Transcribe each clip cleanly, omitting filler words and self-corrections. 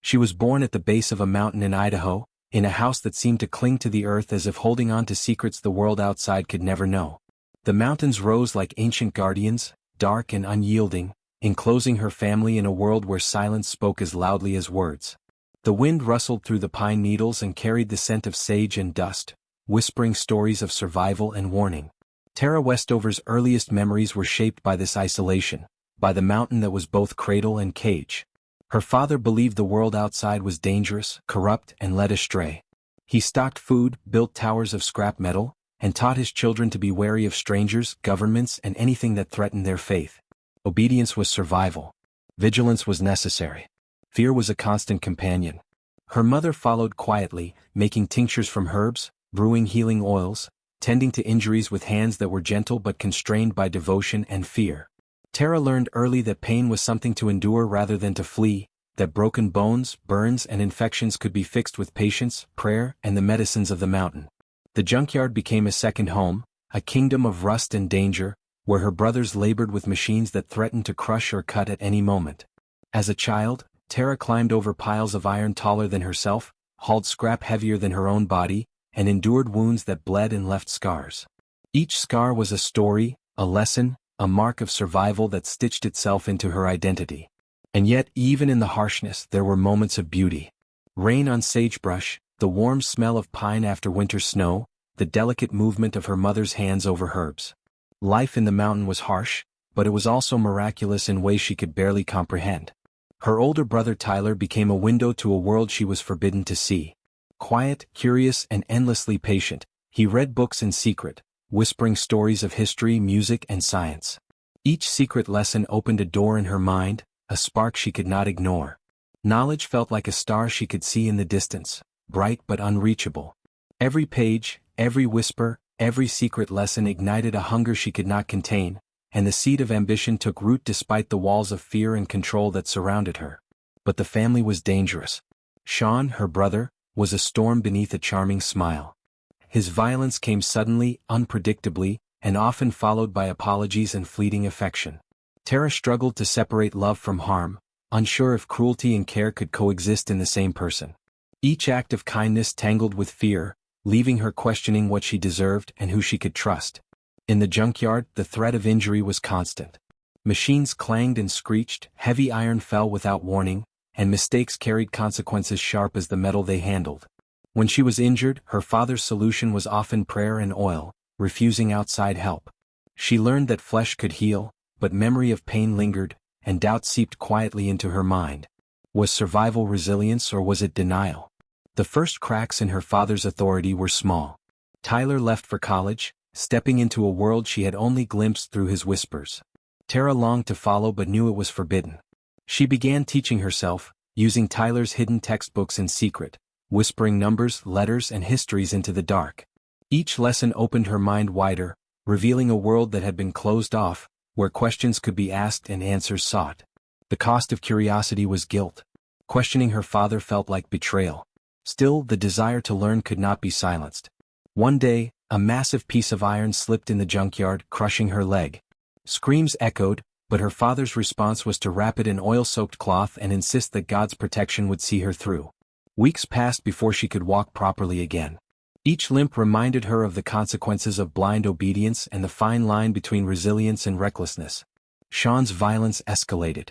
She was born at the base of a mountain in Idaho, in a house that seemed to cling to the earth as if holding on to secrets the world outside could never know. The mountains rose like ancient guardians, dark and unyielding, enclosing her family in a world where silence spoke as loudly as words. The wind rustled through the pine needles and carried the scent of sage and dust, whispering stories of survival and warning. Tara Westover's earliest memories were shaped by this isolation, by the mountain that was both cradle and cage. Her father believed the world outside was dangerous, corrupt, and led astray. He stocked food, built towers of scrap metal, and taught his children to be wary of strangers, governments, and anything that threatened their faith. Obedience was survival. Vigilance was necessary. Fear was a constant companion. Her mother followed quietly, making tinctures from herbs, brewing healing oils, tending to injuries with hands that were gentle but constrained by devotion and fear. Tara learned early that pain was something to endure rather than to flee, that broken bones, burns, and infections could be fixed with patience, prayer, and the medicines of the mountain. The junkyard became a second home, a kingdom of rust and danger, where her brothers labored with machines that threatened to crush or cut at any moment. As a child, Tara climbed over piles of iron taller than herself, hauled scrap heavier than her own body, and endured wounds that bled and left scars. Each scar was a story, a lesson, a mark of survival that stitched itself into her identity. And yet, even in the harshness, there were moments of beauty. Rain on sagebrush, the warm smell of pine after winter snow, the delicate movement of her mother's hands over herbs. Life in the mountain was harsh, but it was also miraculous in ways she could barely comprehend. Her older brother Tyler became a window to a world she was forbidden to see. Quiet, curious, and endlessly patient, he read books in secret, whispering stories of history, music, and science. Each secret lesson opened a door in her mind, a spark she could not ignore. Knowledge felt like a star she could see in the distance, bright but unreachable. Every page, every whisper, every secret lesson ignited a hunger she could not contain, and the seed of ambition took root despite the walls of fear and control that surrounded her. But the family was dangerous. Sean, her brother, was a storm beneath a charming smile. His violence came suddenly, unpredictably, and often followed by apologies and fleeting affection. Tara struggled to separate love from harm, unsure if cruelty and care could coexist in the same person. Each act of kindness tangled with fear, leaving her questioning what she deserved and who she could trust. In the junkyard, the threat of injury was constant. Machines clanged and screeched, heavy iron fell without warning, and mistakes carried consequences sharp as the metal they handled. When she was injured, her father's solution was often prayer and oil, refusing outside help. She learned that flesh could heal, but memory of pain lingered, and doubt seeped quietly into her mind. Was survival resilience or was it denial? The first cracks in her father's authority were small. Tyler left for college, stepping into a world she had only glimpsed through his whispers. Tara longed to follow but knew it was forbidden. She began teaching herself, using Tyler's hidden textbooks in secret, whispering numbers, letters, and histories into the dark. Each lesson opened her mind wider, revealing a world that had been closed off, where questions could be asked and answers sought. The cost of curiosity was guilt. Questioning her father felt like betrayal. Still, the desire to learn could not be silenced. One day, a massive piece of iron slipped in the junkyard, crushing her leg. Screams echoed, but her father's response was to wrap it in oil-soaked cloth and insist that God's protection would see her through. Weeks passed before she could walk properly again. Each limp reminded her of the consequences of blind obedience and the fine line between resilience and recklessness. Sean's violence escalated.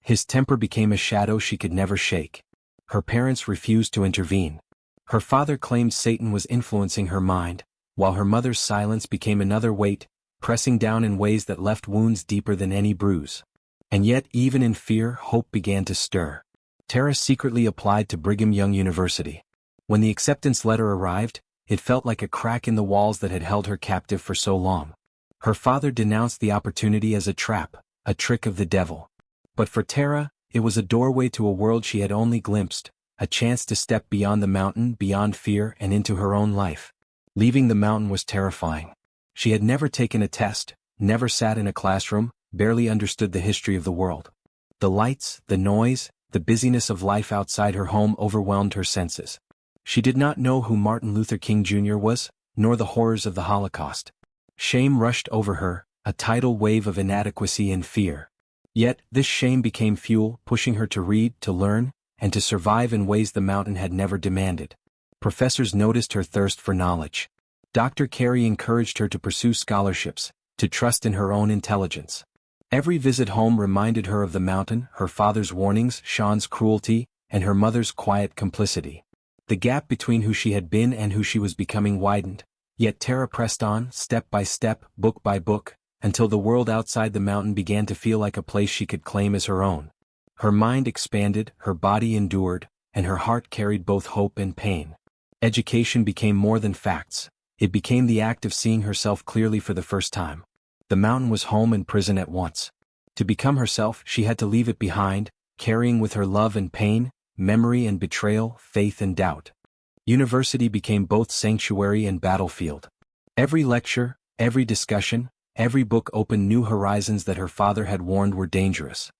His temper became a shadow she could never shake. Her parents refused to intervene. Her father claimed Satan was influencing her mind, while her mother's silence became another weight, pressing down in ways that left wounds deeper than any bruise. And yet, even in fear, hope began to stir. Tara secretly applied to Brigham Young University. When the acceptance letter arrived, it felt like a crack in the walls that had held her captive for so long. Her father denounced the opportunity as a trap, a trick of the devil. But for Tara, it was a doorway to a world she had only glimpsed, a chance to step beyond the mountain, beyond fear, and into her own life. Leaving the mountain was terrifying. She had never taken a test, never sat in a classroom, barely understood the history of the world. The lights, the noise, the busyness of life outside her home overwhelmed her senses. She did not know who Martin Luther King Jr. was, nor the horrors of the Holocaust. Shame rushed over her, a tidal wave of inadequacy and fear. Yet, this shame became fuel, pushing her to read, to learn, and to survive in ways the mountain had never demanded. Professors noticed her thirst for knowledge. Dr. Carey encouraged her to pursue scholarships, to trust in her own intelligence. Every visit home reminded her of the mountain, her father's warnings, Sean's cruelty, and her mother's quiet complicity. The gap between who she had been and who she was becoming widened, yet Tara pressed on, step by step, book by book, until the world outside the mountain began to feel like a place she could claim as her own. Her mind expanded, her body endured, and her heart carried both hope and pain. Education became more than facts. It became the act of seeing herself clearly for the first time. The mountain was home and prison at once. To become herself, she had to leave it behind, carrying with her love and pain, memory and betrayal, faith and doubt. University became both sanctuary and battlefield. Every lecture, every discussion, every book opened new horizons that her father had warned were dangerous.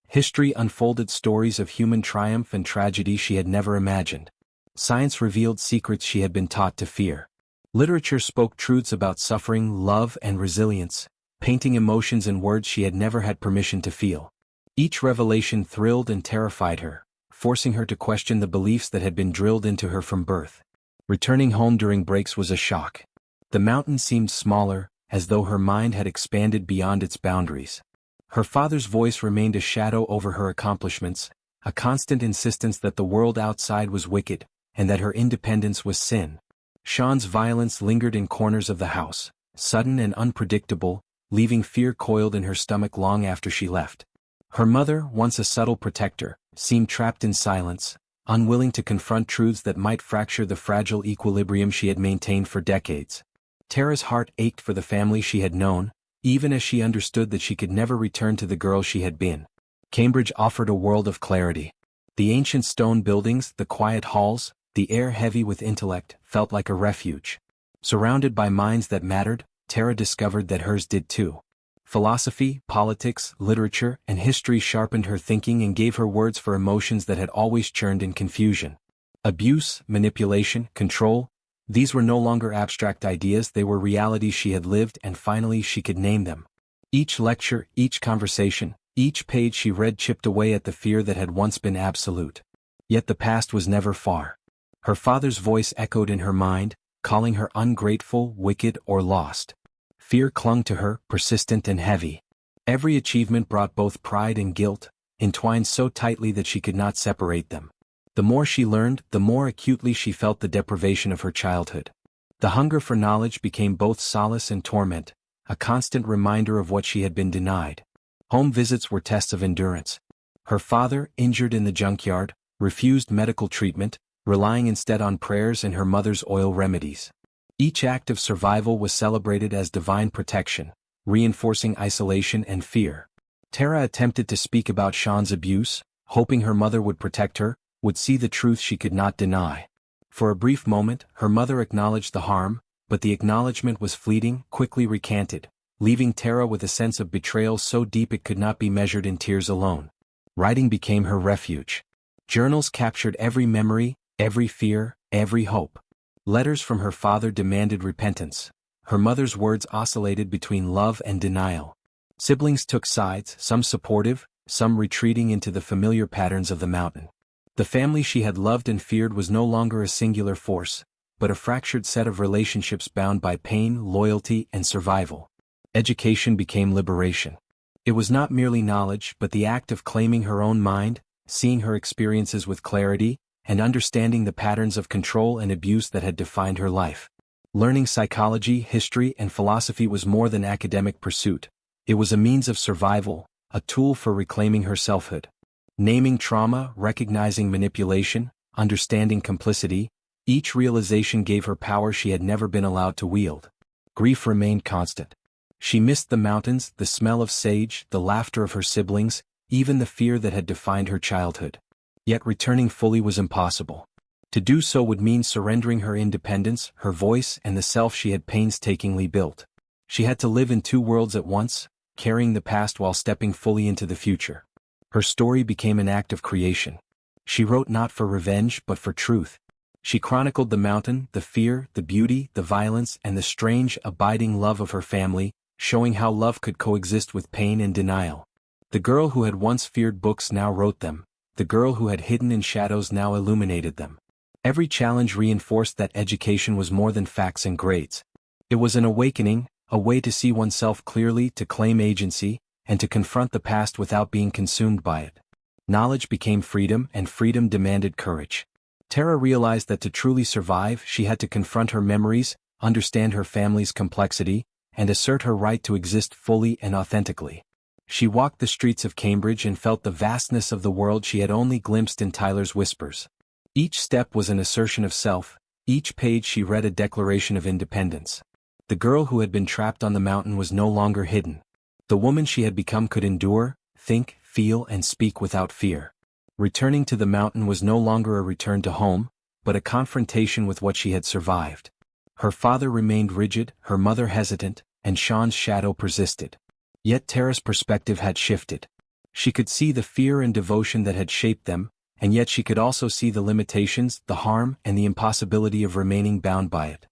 History unfolded stories of human triumph and tragedy she had never imagined. Science revealed secrets she had been taught to fear. Literature spoke truths about suffering, love, and resilience, painting emotions in words she had never had permission to feel. Each revelation thrilled and terrified her, forcing her to question the beliefs that had been drilled into her from birth. Returning home during breaks was a shock. The mountain seemed smaller, as though her mind had expanded beyond its boundaries. Her father's voice remained a shadow over her accomplishments, a constant insistence that the world outside was wicked, and that her independence was sin. Sean's violence lingered in corners of the house, sudden and unpredictable, leaving fear coiled in her stomach long after she left. Her mother, once a subtle protector, seemed trapped in silence, unwilling to confront truths that might fracture the fragile equilibrium she had maintained for decades. Tara's heart ached for the family she had known, even as she understood that she could never return to the girl she had been. Cambridge offered a world of clarity. The ancient stone buildings, the quiet halls, the air heavy with intellect, felt like a refuge. Surrounded by minds that mattered, Tara discovered that hers did too. Philosophy, politics, literature, and history sharpened her thinking and gave her words for emotions that had always churned in confusion. Abuse, manipulation, control, these were no longer abstract ideas, they were realities she had lived, and finally she could name them. Each lecture, each conversation, each page she read chipped away at the fear that had once been absolute. Yet the past was never far. Her father's voice echoed in her mind, calling her ungrateful, wicked, or lost. Fear clung to her, persistent and heavy. Every achievement brought both pride and guilt, entwined so tightly that she could not separate them. The more she learned, the more acutely she felt the deprivation of her childhood. The hunger for knowledge became both solace and torment, a constant reminder of what she had been denied. Home visits were tests of endurance. Her father, injured in the junkyard, refused medical treatment, relying instead on prayers and her mother's oil remedies. Each act of survival was celebrated as divine protection, reinforcing isolation and fear. Tara attempted to speak about Sean's abuse, hoping her mother would protect her, would see the truth she could not deny. For a brief moment, her mother acknowledged the harm, but the acknowledgement was fleeting, quickly recanted, leaving Tara with a sense of betrayal so deep it could not be measured in tears alone. Writing became her refuge. Journals captured every memory, every fear, every hope. Letters from her father demanded repentance. Her mother's words oscillated between love and denial. Siblings took sides, some supportive, some retreating into the familiar patterns of the mountain. The family she had loved and feared was no longer a singular force, but a fractured set of relationships bound by pain, loyalty, and survival. Education became liberation. It was not merely knowledge, but the act of claiming her own mind, seeing her experiences with clarity, and understanding the patterns of control and abuse that had defined her life. Learning psychology, history, and philosophy was more than academic pursuit. It was a means of survival, a tool for reclaiming her selfhood. Naming trauma, recognizing manipulation, understanding complicity, each realization gave her power she had never been allowed to wield. Grief remained constant. She missed the mountains, the smell of sage, the laughter of her siblings, even the fear that had defined her childhood. Yet returning fully was impossible. To do so would mean surrendering her independence, her voice, and the self she had painstakingly built. She had to live in two worlds at once, carrying the past while stepping fully into the future. Her story became an act of creation. She wrote not for revenge but for truth. She chronicled the mountain, the fear, the beauty, the violence, and the strange, abiding love of her family, showing how love could coexist with pain and denial. The girl who had once feared books now wrote them, the girl who had hidden in shadows now illuminated them. Every challenge reinforced that education was more than facts and grades. It was an awakening, a way to see oneself clearly, to claim agency, and to confront the past without being consumed by it. Knowledge became freedom, and freedom demanded courage. Tara realized that to truly survive, she had to confront her memories, understand her family's complexity, and assert her right to exist fully and authentically. She walked the streets of Cambridge and felt the vastness of the world she had only glimpsed in Tyler's whispers. Each step was an assertion of self, each page she read a declaration of independence. The girl who had been trapped on the mountain was no longer hidden. The woman she had become could endure, think, feel, and speak without fear. Returning to the mountain was no longer a return to home, but a confrontation with what she had survived. Her father remained rigid, her mother hesitant, and Sean's shadow persisted. Yet Tara's perspective had shifted. She could see the fear and devotion that had shaped them, and yet she could also see the limitations, the harm, and the impossibility of remaining bound by it.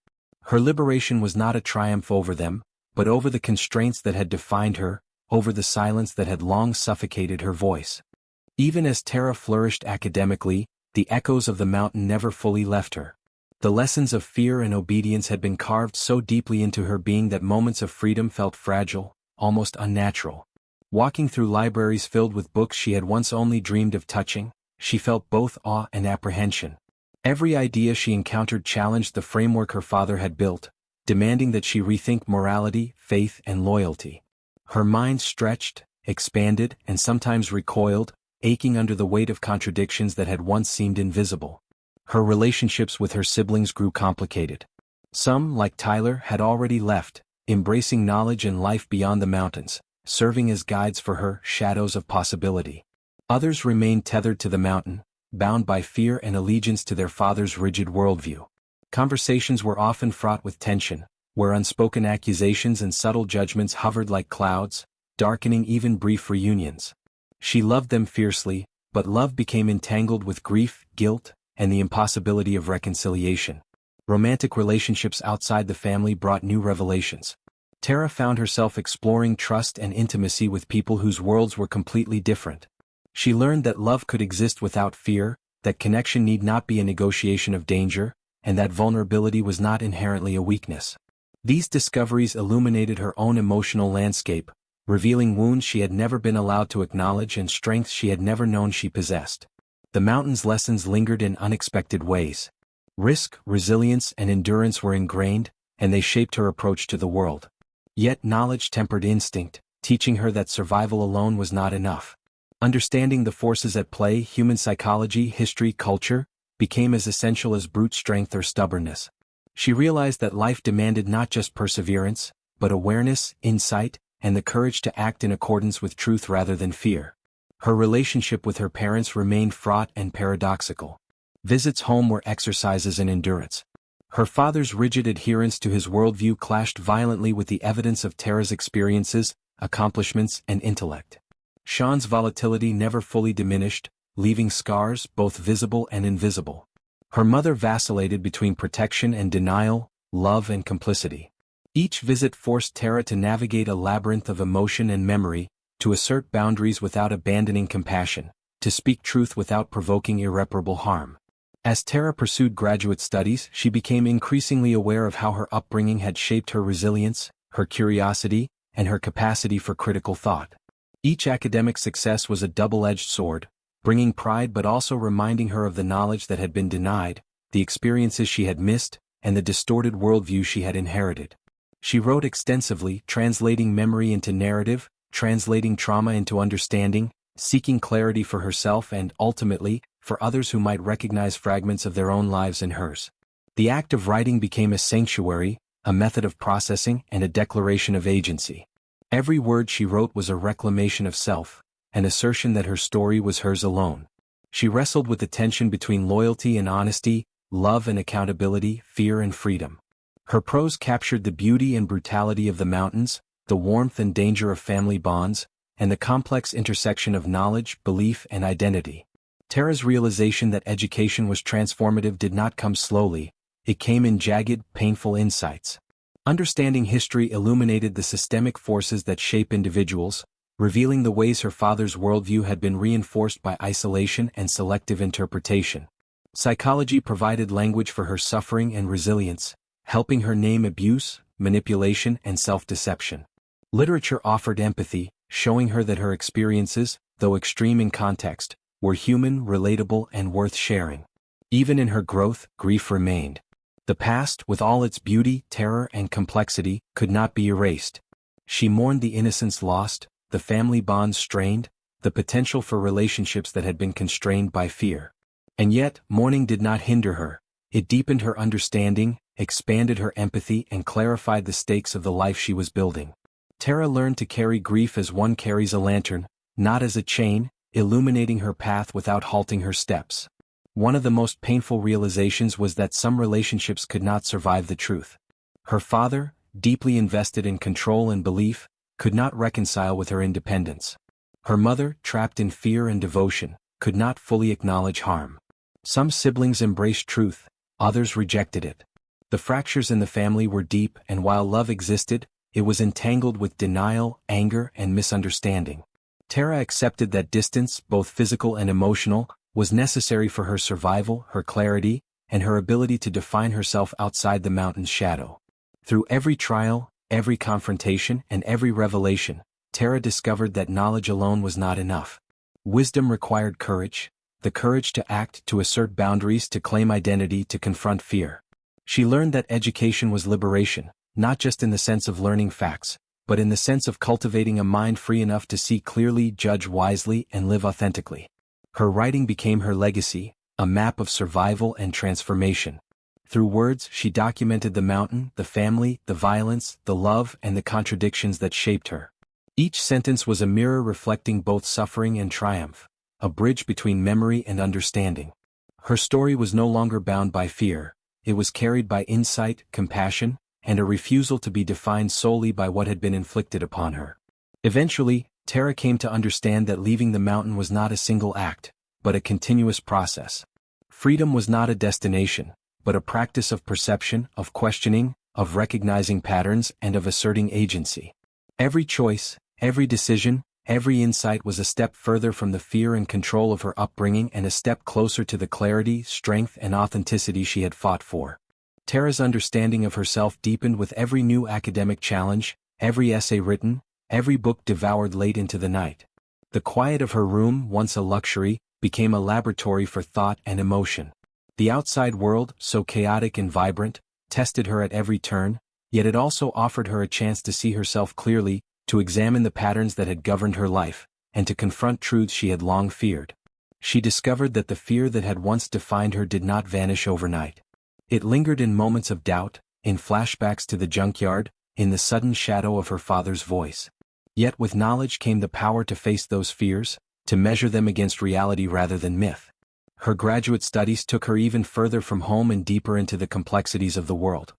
Her liberation was not a triumph over them, but over the constraints that had defined her, over the silence that had long suffocated her voice. Even as Tara flourished academically, the echoes of the mountain never fully left her. The lessons of fear and obedience had been carved so deeply into her being that moments of freedom felt fragile, almost unnatural. Walking through libraries filled with books she had once only dreamed of touching, she felt both awe and apprehension. Every idea she encountered challenged the framework her father had built, demanding that she rethink morality, faith, and loyalty. Her mind stretched, expanded, and sometimes recoiled, aching under the weight of contradictions that had once seemed invisible. Her relationships with her siblings grew complicated. Some, like Tyler, had already left, embracing knowledge and life beyond the mountains, serving as guides for her, shadows of possibility. Others remained tethered to the mountain, bound by fear and allegiance to their father's rigid worldview. Conversations were often fraught with tension, where unspoken accusations and subtle judgments hovered like clouds, darkening even brief reunions. She loved them fiercely, but love became entangled with grief, guilt, and the impossibility of reconciliation. Romantic relationships outside the family brought new revelations. Tara found herself exploring trust and intimacy with people whose worlds were completely different. She learned that love could exist without fear, that connection need not be a negotiation of danger, and that vulnerability was not inherently a weakness. These discoveries illuminated her own emotional landscape, revealing wounds she had never been allowed to acknowledge and strengths she had never known she possessed. The mountain's lessons lingered in unexpected ways. Risk, resilience, and endurance were ingrained, and they shaped her approach to the world. Yet knowledge tempered instinct, teaching her that survival alone was not enough. Understanding the forces at play, human psychology, history, culture, became as essential as brute strength or stubbornness. She realized that life demanded not just perseverance, but awareness, insight, and the courage to act in accordance with truth rather than fear. Her relationship with her parents remained fraught and paradoxical. Visits home were exercises in endurance. Her father's rigid adherence to his worldview clashed violently with the evidence of Tara's experiences, accomplishments, and intellect. Sean's volatility never fully diminished, leaving scars both visible and invisible. Her mother vacillated between protection and denial, love and complicity. Each visit forced Tara to navigate a labyrinth of emotion and memory, to assert boundaries without abandoning compassion, to speak truth without provoking irreparable harm. As Tara pursued graduate studies, she became increasingly aware of how her upbringing had shaped her resilience, her curiosity, and her capacity for critical thought. Each academic success was a double-edged sword, bringing pride but also reminding her of the knowledge that had been denied, the experiences she had missed, and the distorted worldview she had inherited. She wrote extensively, translating memory into narrative, translating trauma into understanding, seeking clarity for herself and, ultimately, for others who might recognize fragments of their own lives in hers. The act of writing became a sanctuary, a method of processing, and a declaration of agency. Every word she wrote was a reclamation of self, an assertion that her story was hers alone. She wrestled with the tension between loyalty and honesty, love and accountability, fear and freedom. Her prose captured the beauty and brutality of the mountains, the warmth and danger of family bonds, and the complex intersection of knowledge, belief, and identity. Tara's realization that education was transformative did not come slowly, it came in jagged, painful insights. Understanding history illuminated the systemic forces that shape individuals, revealing the ways her father's worldview had been reinforced by isolation and selective interpretation. Psychology provided language for her suffering and resilience, helping her name abuse, manipulation, and self-deception. Literature offered empathy, showing her that her experiences, though extreme in context, were human, relatable, and worth sharing. Even in her growth, grief remained. The past, with all its beauty, terror, and complexity, could not be erased. She mourned the innocence lost, the family bonds strained, the potential for relationships that had been constrained by fear. And yet, mourning did not hinder her. It deepened her understanding, expanded her empathy, and clarified the stakes of the life she was building. Tara learned to carry grief as one carries a lantern, not as a chain, illuminating her path without halting her steps. One of the most painful realizations was that some relationships could not survive the truth. Her father, deeply invested in control and belief, could not reconcile with her independence. Her mother, trapped in fear and devotion, could not fully acknowledge harm. Some siblings embraced truth, others rejected it. The fractures in the family were deep, and while love existed, it was entangled with denial, anger, and misunderstanding. Tara accepted that distance, both physical and emotional, was necessary for her survival, her clarity, and her ability to define herself outside the mountain's shadow. Through every trial, every confrontation, and every revelation, Tara discovered that knowledge alone was not enough. Wisdom required courage, the courage to act, to assert boundaries, to claim identity, to confront fear. She learned that education was liberation, not just in the sense of learning facts, but in the sense of cultivating a mind free enough to see clearly, judge wisely, and live authentically. Her writing became her legacy, a map of survival and transformation. Through words, she documented the mountain, the family, the violence, the love, and the contradictions that shaped her. Each sentence was a mirror reflecting both suffering and triumph, a bridge between memory and understanding. Her story was no longer bound by fear, it was carried by insight, compassion, and a refusal to be defined solely by what had been inflicted upon her. Eventually, Tara came to understand that leaving the mountain was not a single act, but a continuous process. Freedom was not a destination, but a practice of perception, of questioning, of recognizing patterns, and of asserting agency. Every choice, every decision, every insight was a step further from the fear and control of her upbringing and a step closer to the clarity, strength, and authenticity she had fought for. Tara's understanding of herself deepened with every new academic challenge, every essay written, every book devoured late into the night. The quiet of her room, once a luxury, became a laboratory for thought and emotion. The outside world, so chaotic and vibrant, tested her at every turn, yet it also offered her a chance to see herself clearly, to examine the patterns that had governed her life, and to confront truths she had long feared. She discovered that the fear that had once defined her did not vanish overnight. It lingered in moments of doubt, in flashbacks to the junkyard, in the sudden shadow of her father's voice. Yet with knowledge came the power to face those fears, to measure them against reality rather than myth. Her graduate studies took her even further from home and deeper into the complexities of the world.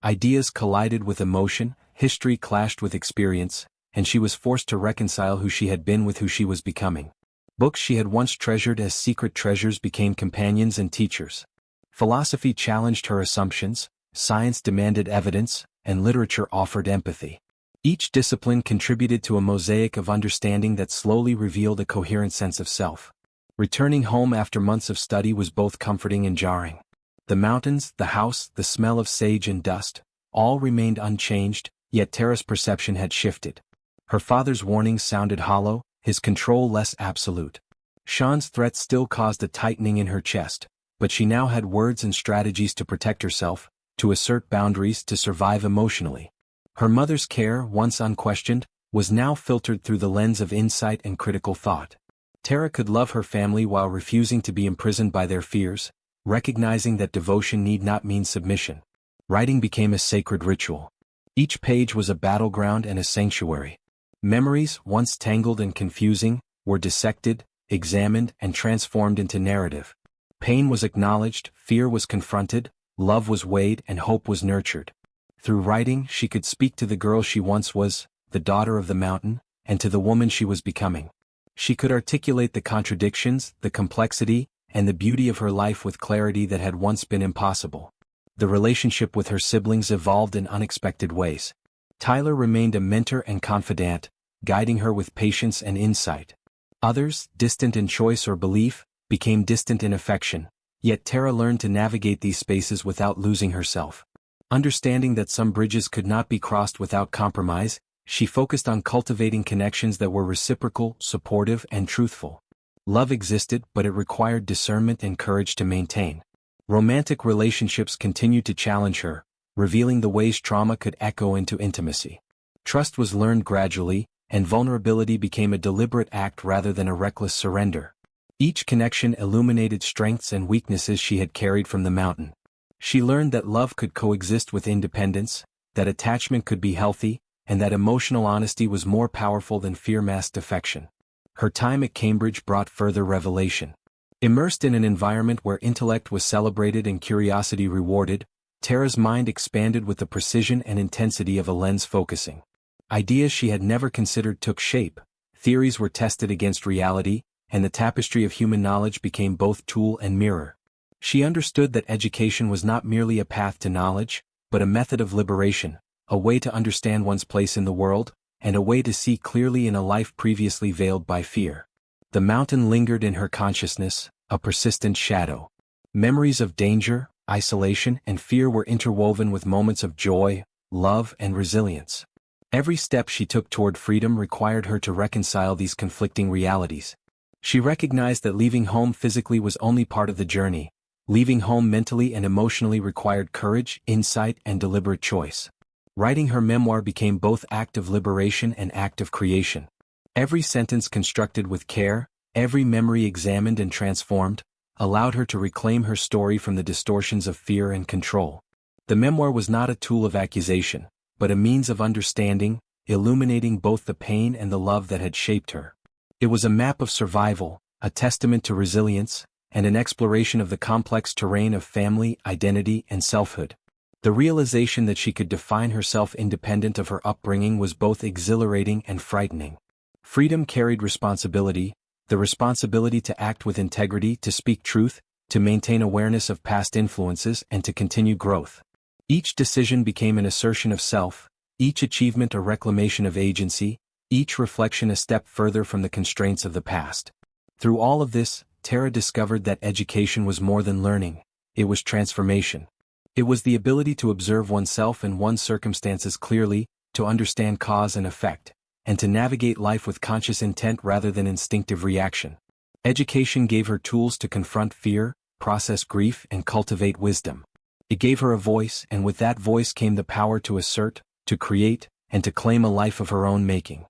Ideas collided with emotion, history clashed with experience, and she was forced to reconcile who she had been with who she was becoming. Books she had once treasured as secret treasures became companions and teachers. Philosophy challenged her assumptions, science demanded evidence, and literature offered empathy. Each discipline contributed to a mosaic of understanding that slowly revealed a coherent sense of self. Returning home after months of study was both comforting and jarring. The mountains, the house, the smell of sage and dust, all remained unchanged, yet Tara's perception had shifted. Her father's warnings sounded hollow, his control less absolute. Sean's threats still caused a tightening in her chest, but she now had words and strategies to protect herself, to assert boundaries, to survive emotionally. Her mother's care, once unquestioned, was now filtered through the lens of insight and critical thought. Tara could love her family while refusing to be imprisoned by their fears, recognizing that devotion need not mean submission. Writing became a sacred ritual. Each page was a battleground and a sanctuary. Memories, once tangled and confusing, were dissected, examined, and transformed into narrative. Pain was acknowledged, fear was confronted, love was weighed, and hope was nurtured. Through writing, she could speak to the girl she once was, the daughter of the mountain, and to the woman she was becoming. She could articulate the contradictions, the complexity, and the beauty of her life with clarity that had once been impossible. The relationship with her siblings evolved in unexpected ways. Tyler remained a mentor and confidant, guiding her with patience and insight. Others, distant in choice or belief, became distant in affection, yet Tara learned to navigate these spaces without losing herself. Understanding that some bridges could not be crossed without compromise, she focused on cultivating connections that were reciprocal, supportive, and truthful. Love existed, but it required discernment and courage to maintain. Romantic relationships continued to challenge her, revealing the ways trauma could echo into intimacy. Trust was learned gradually, and vulnerability became a deliberate act rather than a reckless surrender. Each connection illuminated strengths and weaknesses she had carried from the mountain. She learned that love could coexist with independence, that attachment could be healthy, and that emotional honesty was more powerful than fear-masked affection. Her time at Cambridge brought further revelation. Immersed in an environment where intellect was celebrated and curiosity rewarded, Tara's mind expanded with the precision and intensity of a lens focusing. Ideas she had never considered took shape, theories were tested against reality, and the tapestry of human knowledge became both tool and mirror. She understood that education was not merely a path to knowledge, but a method of liberation, a way to understand one's place in the world, and a way to see clearly in a life previously veiled by fear. The mountain lingered in her consciousness, a persistent shadow. Memories of danger, isolation, and fear were interwoven with moments of joy, love, and resilience. Every step she took toward freedom required her to reconcile these conflicting realities. She recognized that leaving home physically was only part of the journey. Leaving home mentally and emotionally required courage, insight, and deliberate choice. Writing her memoir became both act of liberation and act of creation. Every sentence constructed with care, every memory examined and transformed, allowed her to reclaim her story from the distortions of fear and control. The memoir was not a tool of accusation, but a means of understanding, illuminating both the pain and the love that had shaped her. It was a map of survival, a testament to resilience, and an exploration of the complex terrain of family, identity, and selfhood. The realization that she could define herself independent of her upbringing was both exhilarating and frightening. Freedom carried responsibility, the responsibility to act with integrity, to speak truth, to maintain awareness of past influences, and to continue growth. Each decision became an assertion of self, each achievement a reclamation of agency, each reflection a step further from the constraints of the past. Through all of this, Tara discovered that education was more than learning, it was transformation. It was the ability to observe oneself and one's circumstances clearly, to understand cause and effect, and to navigate life with conscious intent rather than instinctive reaction. Education gave her tools to confront fear, process grief, and cultivate wisdom. It gave her a voice, and with that voice came the power to assert, to create, and to claim a life of her own making.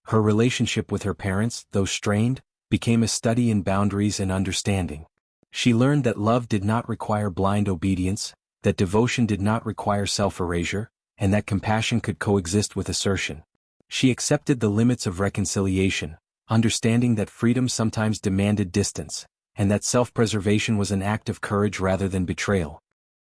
Her relationship with her parents, though strained, became a study in boundaries and understanding. She learned that love did not require blind obedience, that devotion did not require self-erasure, and that compassion could coexist with assertion. She accepted the limits of reconciliation, understanding that freedom sometimes demanded distance, and that self-preservation was an act of courage rather than betrayal.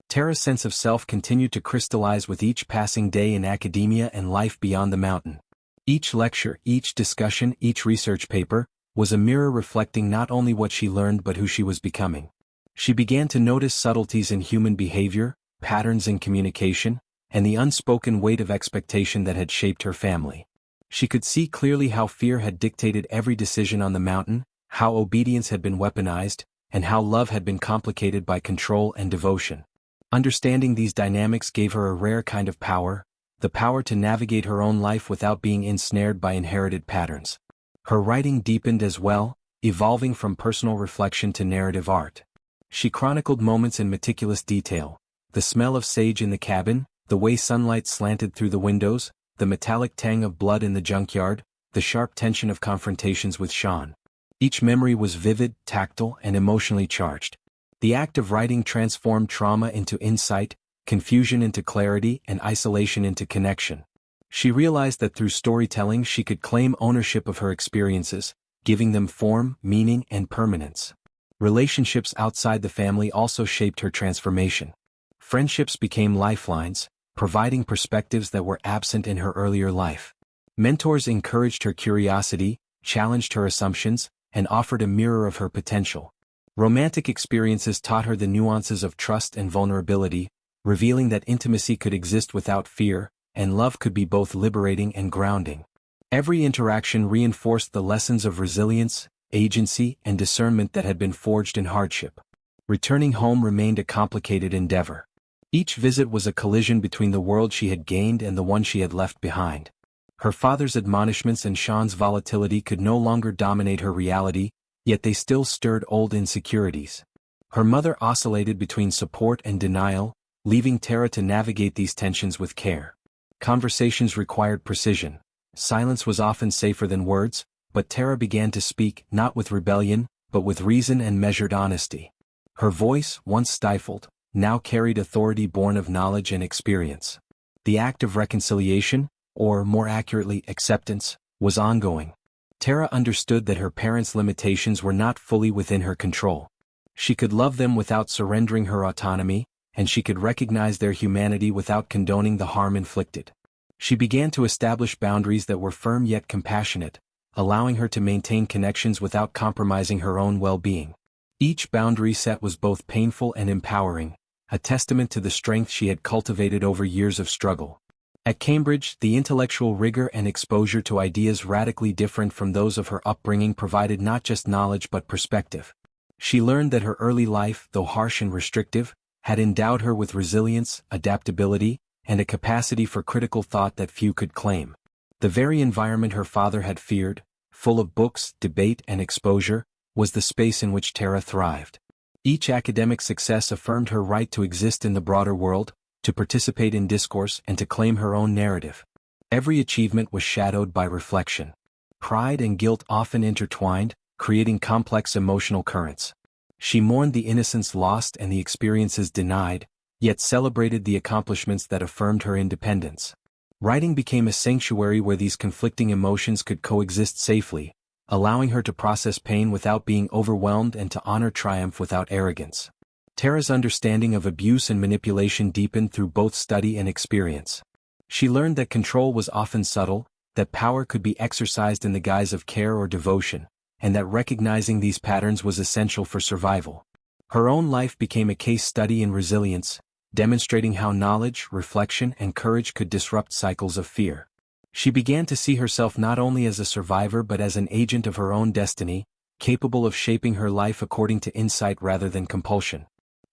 Tara's sense of self continued to crystallize with each passing day in academia and life beyond the mountain. Each lecture, each discussion, each research paper, was a mirror reflecting not only what she learned but who she was becoming. She began to notice subtleties in human behavior, patterns in communication, and the unspoken weight of expectation that had shaped her family. She could see clearly how fear had dictated every decision on the mountain, how obedience had been weaponized, and how love had been complicated by control and devotion. Understanding these dynamics gave her a rare kind of power, the power to navigate her own life without being ensnared by inherited patterns. Her writing deepened as well, evolving from personal reflection to narrative art. She chronicled moments in meticulous detail: the smell of sage in the cabin, the way sunlight slanted through the windows, the metallic tang of blood in the junkyard, the sharp tension of confrontations with Sean. Each memory was vivid, tactile, and emotionally charged. The act of writing transformed trauma into insight, confusion into clarity, and isolation into connection. She realized that through storytelling she could claim ownership of her experiences, giving them form, meaning, and permanence. Relationships outside the family also shaped her transformation. Friendships became lifelines, providing perspectives that were absent in her earlier life. Mentors encouraged her curiosity, challenged her assumptions, and offered a mirror of her potential. Romantic experiences taught her the nuances of trust and vulnerability, revealing that intimacy could exist without fear, and love could be both liberating and grounding. Every interaction reinforced the lessons of resilience, agency, and discernment that had been forged in hardship. Returning home remained a complicated endeavor. Each visit was a collision between the world she had gained and the one she had left behind. Her father's admonishments and Sean's volatility could no longer dominate her reality, yet they still stirred old insecurities. Her mother oscillated between support and denial, leaving Tara to navigate these tensions with care. Conversations required precision. Silence was often safer than words, but Tara began to speak not with rebellion, but with reason and measured honesty. Her voice, once stifled, now carried authority born of knowledge and experience. The act of reconciliation, or more accurately acceptance, was ongoing. Tara understood that her parents' limitations were not fully within her control. She could love them without surrendering her autonomy, and she could recognize their humanity without condoning the harm inflicted. She began to establish boundaries that were firm yet compassionate, allowing her to maintain connections without compromising her own well-being. Each boundary set was both painful and empowering, a testament to the strength she had cultivated over years of struggle. At Cambridge, the intellectual rigor and exposure to ideas radically different from those of her upbringing provided not just knowledge but perspective. She learned that her early life, though harsh and restrictive, had endowed her with resilience, adaptability, and a capacity for critical thought that few could claim. The very environment her father had feared, full of books, debate, and exposure, was the space in which Tara thrived. Each academic success affirmed her right to exist in the broader world, to participate in discourse and to claim her own narrative. Every achievement was shadowed by reflection. Pride and guilt often intertwined, creating complex emotional currents. She mourned the innocence lost and the experiences denied, yet celebrated the accomplishments that affirmed her independence. Writing became a sanctuary where these conflicting emotions could coexist safely, allowing her to process pain without being overwhelmed and to honor triumph without arrogance. Tara's understanding of abuse and manipulation deepened through both study and experience. She learned that control was often subtle, that power could be exercised in the guise of care or devotion, and that recognizing these patterns was essential for survival. Her own life became a case study in resilience, demonstrating how knowledge, reflection, and courage could disrupt cycles of fear. She began to see herself not only as a survivor but as an agent of her own destiny, capable of shaping her life according to insight rather than compulsion.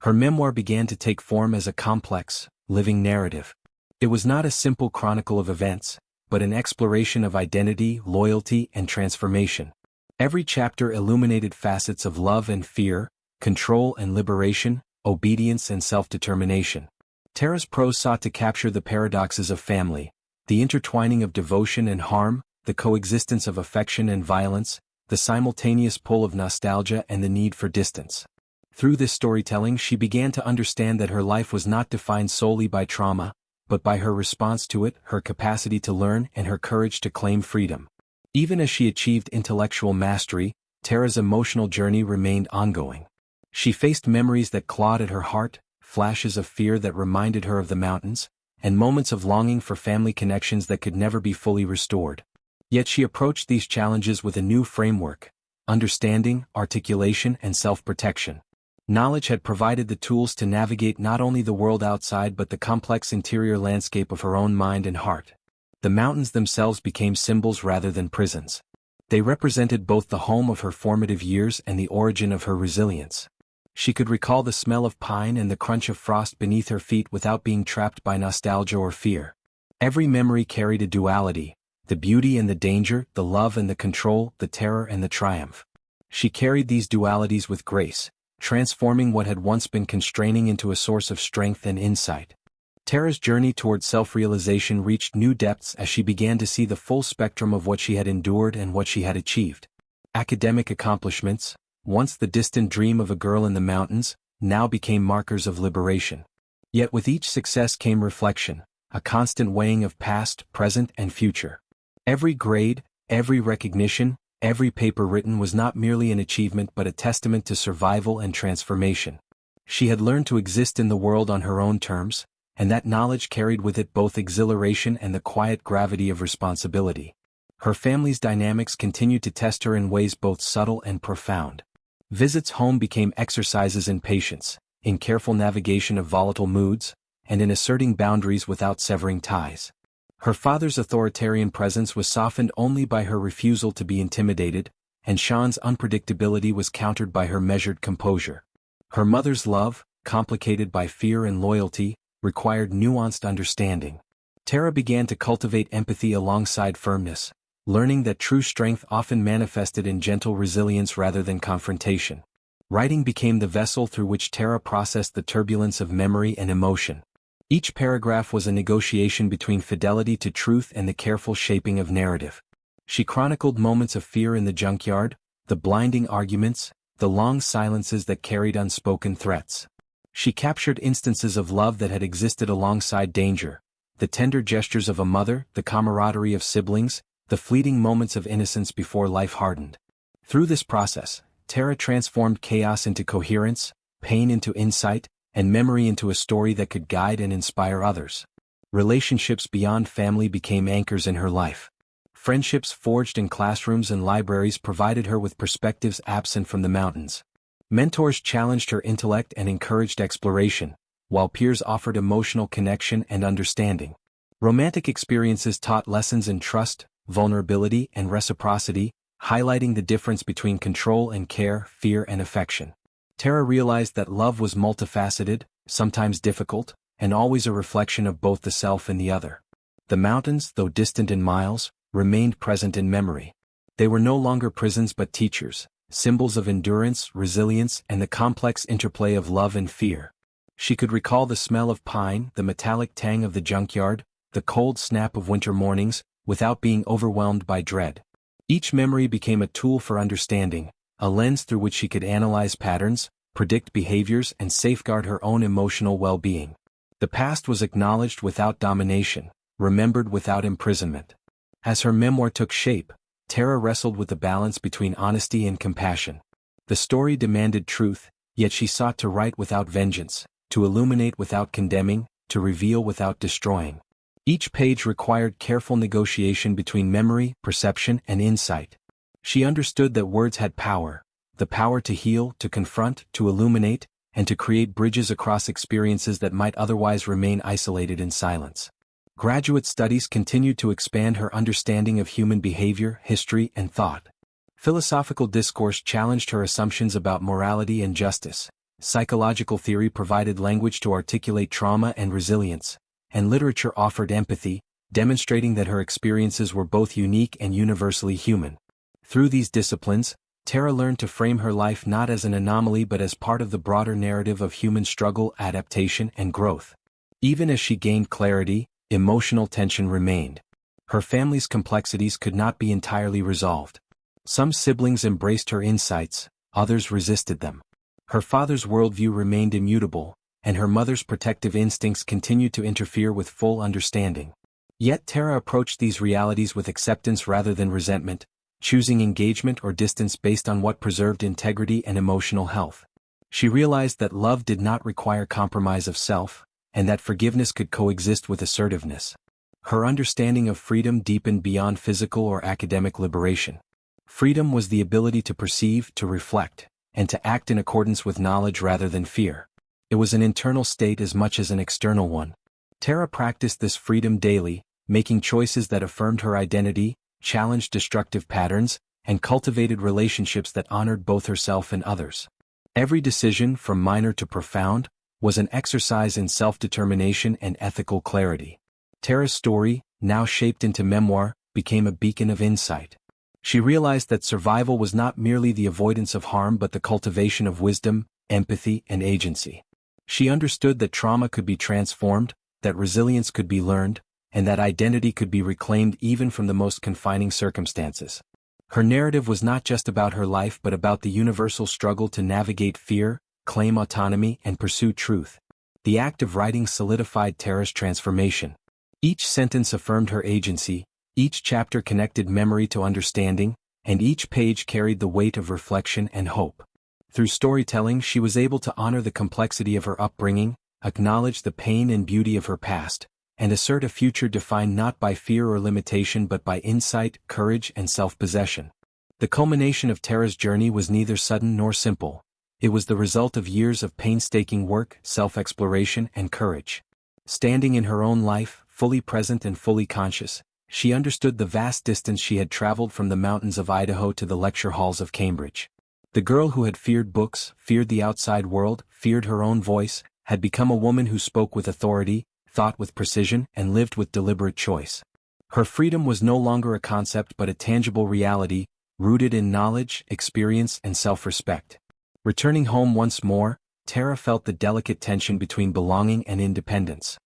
Her memoir began to take form as a complex, living narrative. It was not a simple chronicle of events, but an exploration of identity, loyalty, and transformation. Every chapter illuminated facets of love and fear, control and liberation, obedience and self-determination. Tara's prose sought to capture the paradoxes of family, the intertwining of devotion and harm, the coexistence of affection and violence, the simultaneous pull of nostalgia and the need for distance. Through this storytelling, she began to understand that her life was not defined solely by trauma, but by her response to it, her capacity to learn, and her courage to claim freedom. Even as she achieved intellectual mastery, Tara's emotional journey remained ongoing. She faced memories that clawed at her heart, flashes of fear that reminded her of the mountains, and moments of longing for family connections that could never be fully restored. Yet she approached these challenges with a new framework: understanding, articulation, and self-protection. Knowledge had provided the tools to navigate not only the world outside but the complex interior landscape of her own mind and heart. The mountains themselves became symbols rather than prisons. They represented both the home of her formative years and the origin of her resilience. She could recall the smell of pine and the crunch of frost beneath her feet without being trapped by nostalgia or fear. Every memory carried a duality: the beauty and the danger, the love and the control, the terror and the triumph. She carried these dualities with grace, transforming what had once been constraining into a source of strength and insight. Tara's journey toward self-realization reached new depths as she began to see the full spectrum of what she had endured and what she had achieved. Academic accomplishments, once the distant dream of a girl in the mountains, now became markers of liberation. Yet with each success came reflection, a constant weighing of past, present, and future. Every grade, every recognition, every paper written was not merely an achievement but a testament to survival and transformation. She had learned to exist in the world on her own terms, and that knowledge carried with it both exhilaration and the quiet gravity of responsibility. Her family's dynamics continued to test her in ways both subtle and profound. Visits home became exercises in patience, in careful navigation of volatile moods, and in asserting boundaries without severing ties. Her father's authoritarian presence was softened only by her refusal to be intimidated, and Sean's unpredictability was countered by her measured composure. Her mother's love, complicated by fear and loyalty, required nuanced understanding. Tara began to cultivate empathy alongside firmness, learning that true strength often manifested in gentle resilience rather than confrontation. Writing became the vessel through which Tara processed the turbulence of memory and emotion. Each paragraph was a negotiation between fidelity to truth and the careful shaping of narrative. She chronicled moments of fear in the junkyard, the blinding arguments, the long silences that carried unspoken threats. She captured instances of love that had existed alongside danger, the tender gestures of a mother, the camaraderie of siblings, the fleeting moments of innocence before life hardened. Through this process, Tara transformed chaos into coherence, pain into insight, and memory into a story that could guide and inspire others. Relationships beyond family became anchors in her life. Friendships forged in classrooms and libraries provided her with perspectives absent from the mountains. Mentors challenged her intellect and encouraged exploration, while peers offered emotional connection and understanding. Romantic experiences taught lessons in trust, vulnerability, and reciprocity, highlighting the difference between control and care, fear and affection. Tara realized that love was multifaceted, sometimes difficult, and always a reflection of both the self and the other. The mountains, though distant in miles, remained present in memory. They were no longer prisons but teachers, symbols of endurance, resilience, and the complex interplay of love and fear. She could recall the smell of pine, the metallic tang of the junkyard, the cold snap of winter mornings, without being overwhelmed by dread. Each memory became a tool for understanding, a lens through which she could analyze patterns, predict behaviors, and safeguard her own emotional well-being. The past was acknowledged without domination, remembered without imprisonment. As her memoir took shape, Tara wrestled with the balance between honesty and compassion. The story demanded truth, yet she sought to write without vengeance, to illuminate without condemning, to reveal without destroying. Each page required careful negotiation between memory, perception, and insight. She understood that words had power, the power to heal, to confront, to illuminate, and to create bridges across experiences that might otherwise remain isolated in silence. Graduate studies continued to expand her understanding of human behavior, history, and thought. Philosophical discourse challenged her assumptions about morality and justice. Psychological theory provided language to articulate trauma and resilience, and literature offered empathy, demonstrating that her experiences were both unique and universally human. Through these disciplines, Tara learned to frame her life not as an anomaly but as part of the broader narrative of human struggle, adaptation, and growth. Even as she gained clarity, emotional tension remained. Her family's complexities could not be entirely resolved. Some siblings embraced her insights, others resisted them. Her father's worldview remained immutable, and her mother's protective instincts continued to interfere with full understanding. Yet Tara approached these realities with acceptance rather than resentment, choosing engagement or distance based on what preserved integrity and emotional health. She realized that love did not require compromise of self, and that forgiveness could coexist with assertiveness. Her understanding of freedom deepened beyond physical or academic liberation. Freedom was the ability to perceive, to reflect, and to act in accordance with knowledge rather than fear. It was an internal state as much as an external one. Tara practiced this freedom daily, making choices that affirmed her identity, challenged destructive patterns, and cultivated relationships that honored both herself and others. Every decision, from minor to profound, was an exercise in self-determination and ethical clarity. Tara's story, now shaped into memoir, became a beacon of insight. She realized that survival was not merely the avoidance of harm but the cultivation of wisdom, empathy, and agency. She understood that trauma could be transformed, that resilience could be learned, and that identity could be reclaimed even from the most confining circumstances. Her narrative was not just about her life but about the universal struggle to navigate fear, claim autonomy, and pursue truth. The act of writing solidified Tara's transformation. Each sentence affirmed her agency, each chapter connected memory to understanding, and each page carried the weight of reflection and hope. Through storytelling, she was able to honor the complexity of her upbringing, acknowledge the pain and beauty of her past, and assert a future defined not by fear or limitation but by insight, courage, and self-possession. The culmination of Tara's journey was neither sudden nor simple. It was the result of years of painstaking work, self-exploration, and courage. Standing in her own life, fully present and fully conscious, she understood the vast distance she had traveled from the mountains of Idaho to the lecture halls of Cambridge. The girl who had feared books, feared the outside world, feared her own voice, had become a woman who spoke with authority, thought with precision, and lived with deliberate choice. Her freedom was no longer a concept but a tangible reality, rooted in knowledge, experience, and self-respect. Returning home once more, Tara felt the delicate tension between belonging and independence.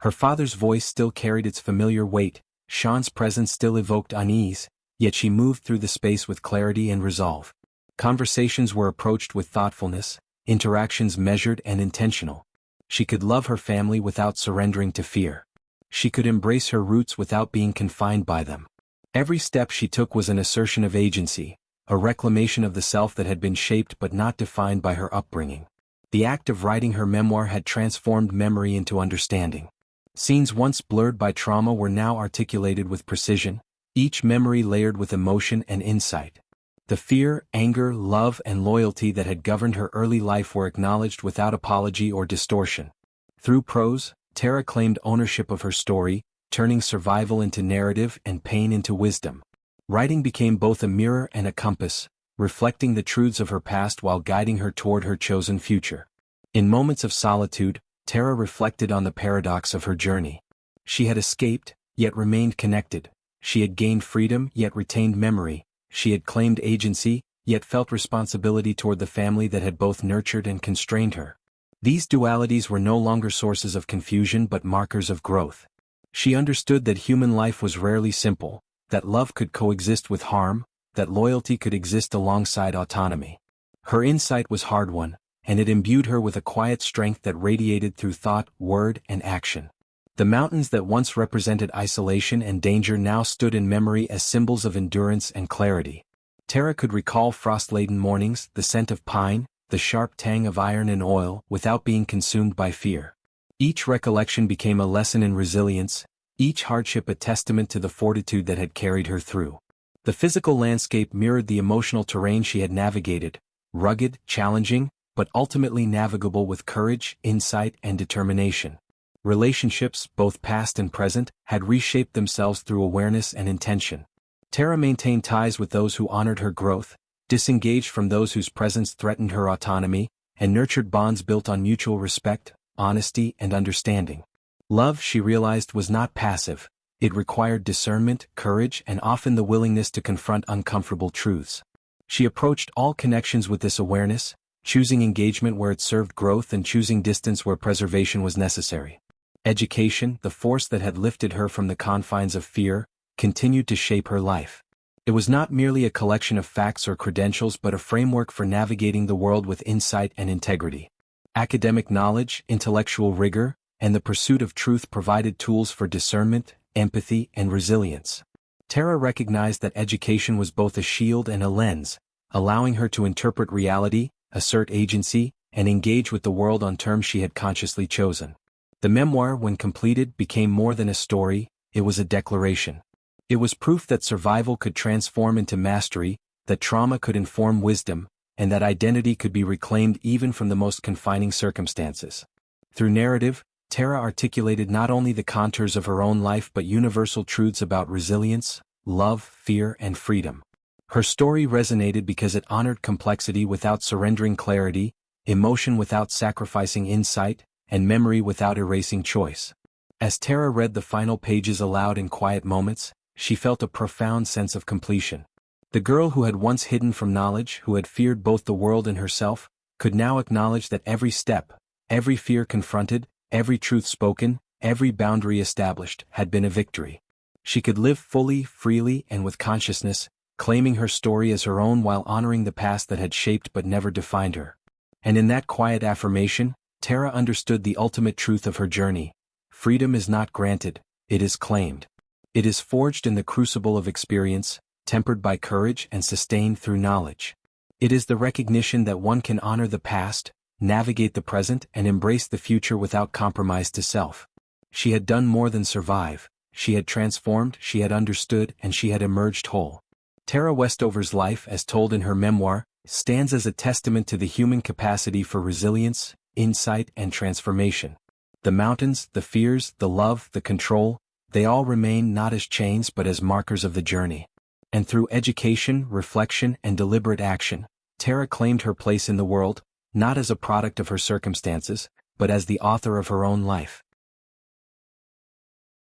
Her father's voice still carried its familiar weight, Sean's presence still evoked unease, yet she moved through the space with clarity and resolve. Conversations were approached with thoughtfulness, interactions measured and intentional. She could love her family without surrendering to fear. She could embrace her roots without being confined by them. Every step she took was an assertion of agency, a reclamation of the self that had been shaped but not defined by her upbringing. The act of writing her memoir had transformed memory into understanding. Scenes once blurred by trauma were now articulated with precision, each memory layered with emotion and insight. The fear, anger, love, and loyalty that had governed her early life were acknowledged without apology or distortion. Through prose, Tara claimed ownership of her story, turning survival into narrative and pain into wisdom. Writing became both a mirror and a compass, reflecting the truths of her past while guiding her toward her chosen future. In moments of solitude, Tara reflected on the paradox of her journey. She had escaped, yet remained connected. She had gained freedom, yet retained memory. She had claimed agency, yet felt responsibility toward the family that had both nurtured and constrained her. These dualities were no longer sources of confusion but markers of growth. She understood that human life was rarely simple, that love could coexist with harm, that loyalty could exist alongside autonomy. Her insight was hard-won, and it imbued her with a quiet strength that radiated through thought, word, and action. The mountains that once represented isolation and danger now stood in memory as symbols of endurance and clarity. Tara could recall frost-laden mornings, the scent of pine, the sharp tang of iron and oil, without being consumed by fear. Each recollection became a lesson in resilience, each hardship a testament to the fortitude that had carried her through. The physical landscape mirrored the emotional terrain she had navigated, rugged, challenging, but ultimately navigable with courage, insight, and determination. Relationships, both past and present, had reshaped themselves through awareness and intention. Tara maintained ties with those who honored her growth, disengaged from those whose presence threatened her autonomy, and nurtured bonds built on mutual respect, honesty, and understanding. Love, she realized, was not passive. It required discernment, courage, and often the willingness to confront uncomfortable truths. She approached all connections with this awareness, choosing engagement where it served growth and choosing distance where preservation was necessary. Education, the force that had lifted her from the confines of fear, continued to shape her life. It was not merely a collection of facts or credentials but a framework for navigating the world with insight and integrity. Academic knowledge, intellectual rigor, and the pursuit of truth provided tools for discernment, empathy, and resilience. Tara recognized that education was both a shield and a lens, allowing her to interpret reality, assert agency, and engage with the world on terms she had consciously chosen. The memoir, when completed, became more than a story, it was a declaration. It was proof that survival could transform into mastery, that trauma could inform wisdom, and that identity could be reclaimed even from the most confining circumstances. Through narrative, Tara articulated not only the contours of her own life but universal truths about resilience, love, fear, and freedom. Her story resonated because it honored complexity without surrendering clarity, emotion without sacrificing insight, and memory without erasing choice. As Tara read the final pages aloud in quiet moments, she felt a profound sense of completion. The girl who had once hidden from knowledge, who had feared both the world and herself, could now acknowledge that every step, every fear confronted, every truth spoken, every boundary established, had been a victory. She could live fully, freely, and with consciousness, claiming her story as her own while honoring the past that had shaped but never defined her. And in that quiet affirmation, Tara understood the ultimate truth of her journey. Freedom is not granted, it is claimed. It is forged in the crucible of experience, tempered by courage and sustained through knowledge. It is the recognition that one can honor the past, navigate the present, and embrace the future without compromise to self. She had done more than survive. She had transformed, she had understood, and she had emerged whole. Tara Westover's life, as told in her memoir, stands as a testament to the human capacity for resilience, insight, and transformation. The mountains, the fears, the love, the control, They all remain not as chains but as markers of the journey. And through education, reflection, and deliberate action, Tara claimed her place in the world, not as a product of her circumstances, but as the author of her own life.